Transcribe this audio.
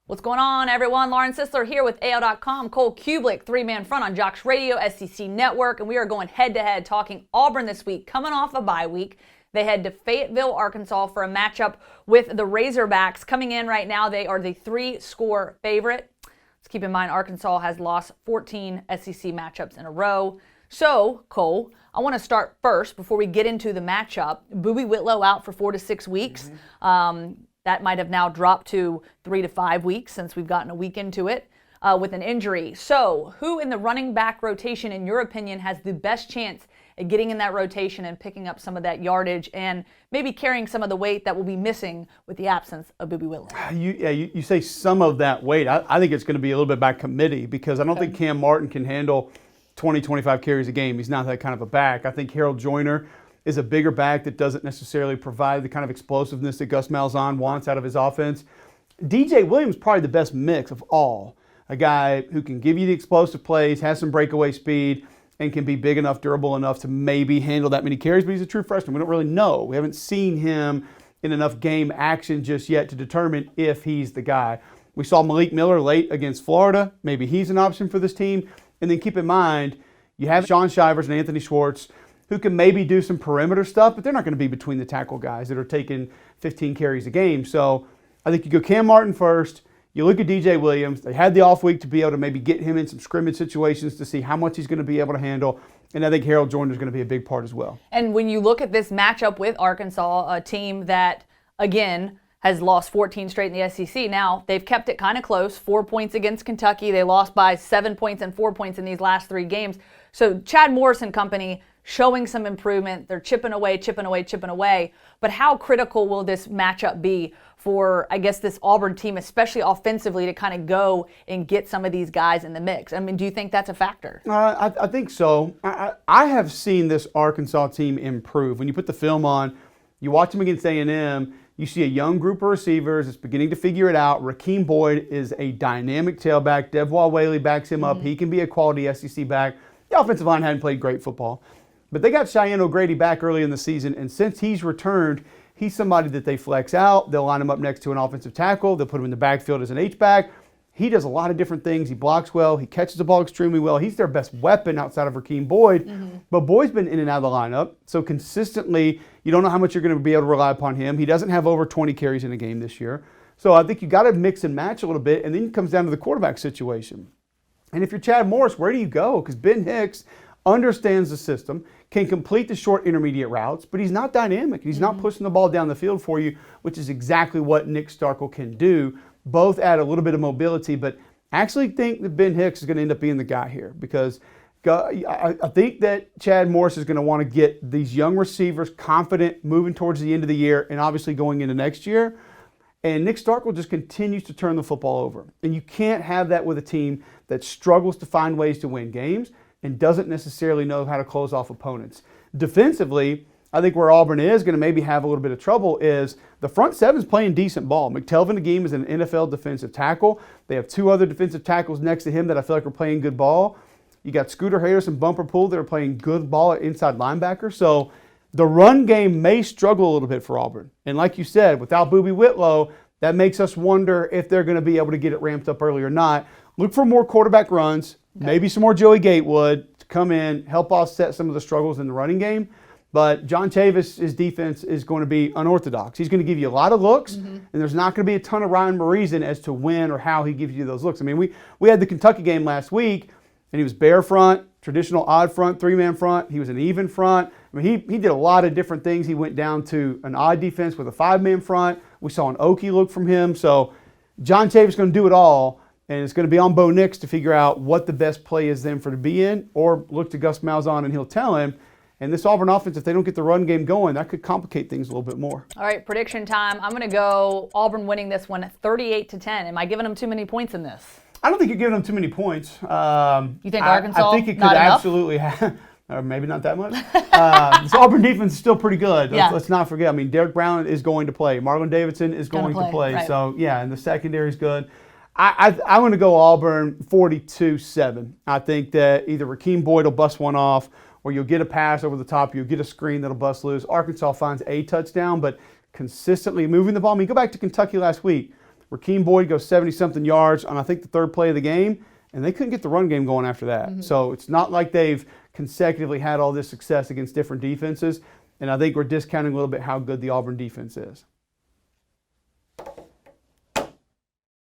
What's going on, everyone? Lauren Sisler here with AL.com. Cole Cubelic, three-man front on Jocks Radio, SEC Network, and we are going head-to-head talking Auburn this week, coming off a bye week. They head to Fayetteville, Arkansas for a matchup with the Razorbacks. Coming in right now, they are the 3-score favorite. Let's keep in mind Arkansas has lost 14 SEC matchups in a row. So, Cole, I want to start first before we get into the matchup. Boobie Whitlow out for 4 to 6 weeks. That might have now dropped to 3 to 5 weeks since we've gotten a week into it with an injury. So who in the running back rotation, in your opinion, has the best chance at getting in that rotation and picking up some of that yardage and maybe carrying some of the weight that will be missing with the absence of Boobie Whitlow? You say some of that weight. I think it's going to be a little bit by committee because I don't think Cam Martin can handle 20, 25 carries a game. He's not that kind of a back. I think Harold Joyner is a bigger back that doesn't necessarily provide the kind of explosiveness that Gus Malzahn wants out of his offense. DJ Williams probably the best mix of all. A guy who can give you the explosive plays, has some breakaway speed, and can be big enough, durable enough to maybe handle that many carries, but he's a true freshman. We don't really know. We haven't seen him in enough game action just yet to determine if he's the guy. We saw Malik Miller late against Florida. Maybe he's an option for this team. And then keep in mind, you have Sean Shivers and Anthony Schwartz, who can maybe do some perimeter stuff, but they're not going to be between the tackle guys that are taking 15 carries a game. So I think you go Cam Martin first. You look at DJ Williams. They had the off week to be able to maybe get him in some scrimmage situations to see how much he's going to be able to handle. And I think Harold Joyner is going to be a big part as well. And when you look at this matchup with Arkansas, a team that, again, has lost 14 straight in the SEC. Now, they've kept it kind of close. 4 points against Kentucky. They lost by 7 points and 4 points in these last 3 games. So Chad Morris and company showing some improvement. They're chipping away. But how critical will this matchup be for, I guess, this Auburn team, especially offensively, to kind of go and get some of these guys in the mix? I mean, do you think that's a factor? I think so. I have seen this Arkansas team improve. When you put the film on, you watch them against A&M, you see a young group of receivers that's beginning to figure it out. Rakeem Boyd is a dynamic tailback. Devwah Whaley backs him up. He can be a quality SEC back. The offensive line hadn't played great football. But they got Cheyenne O'Grady back early in the season, and since he's returned, he's somebody that they flex out. They'll line him up next to an offensive tackle. They'll put him in the backfield as an H-back. He does a lot of different things. He blocks well. He catches the ball extremely well. He's their best weapon outside of Rakeem Boyd. But Boyd's been in and out of the lineup, so consistently you don't know how much you're going to be able to rely upon him. He doesn't have over 20 carries in a game this year. So I think you got to mix and match a little bit, and then it comes down to the quarterback situation. And if you're Chad Morris, where do you go? Because Ben Hicks understands the system, can complete the short intermediate routes, but he's not dynamic. He's not pushing the ball down the field for you, which is exactly what Nick Starkel can do. Both add a little bit of mobility, but I actually think that Ben Hicks is going to end up being the guy here because I think that Chad Morris is going to want to get these young receivers confident moving towards the end of the year and obviously going into next year. And Nick Starkel just continues to turn the football over. And you can't have that with a team that struggles to find ways to win games and doesn't necessarily know how to close off opponents. Defensively, I think where Auburn is going to maybe have a little bit of trouble is the front seven is playing decent ball. McTelvin Agim is an NFL defensive tackle. They have 2 other defensive tackles next to him that I feel like are playing good ball. You got Scooter Harris and Bumper Pool that are playing good ball at inside linebacker. So the run game may struggle a little bit for Auburn. And like you said, without Boobie Whitlow, that makes us wonder if they're going to be able to get it ramped up early or not. Look for more quarterback runs, maybe some more Joey Gatewood to come in, help offset some of the struggles in the running game. But John Chavis' defense is going to be unorthodox. He's going to give you a lot of looks, and there's not going to be a ton of rhyme or reason as to when or how he gives you those looks. I mean, we had the Kentucky game last week, and he was bare front, traditional odd front, 3-man front. He was an even front. I mean, he did a lot of different things. He went down to an odd defense with a 5-man front. We saw an Okie look from him. So John Chavis is going to do it all. And it's going to be on Bo Nix to figure out what the best play is then for to be in, or look to Gus Malzahn and he'll tell him. And this Auburn offense, if they don't get the run game going, that could complicate things a little bit more. All right, prediction time. I'm going to go Auburn winning this one 38-10. Am I giving them too many points in this? I don't think you're giving them too many points. You think Arkansas? I think it could not absolutely have. Or maybe not that much. This Auburn defense is still pretty good. Let's not forget. I mean, Derek Brown is going to play. Marlon Davidson is going to play. Right. So, yeah, and the secondary is good. I'm going to go Auburn 42-7. I think that either Rakeem Boyd will bust one off, or you'll get a pass over the top, you'll get a screen that'll bust loose. Arkansas finds a touchdown, but consistently moving the ball. I mean, go back to Kentucky last week. Rakeem Boyd goes 70-something yards on, I think, the third play of the game, and they couldn't get the run game going after that. So it's not like they've consecutively had all this success against different defenses, and I think we're discounting a little bit how good the Auburn defense is.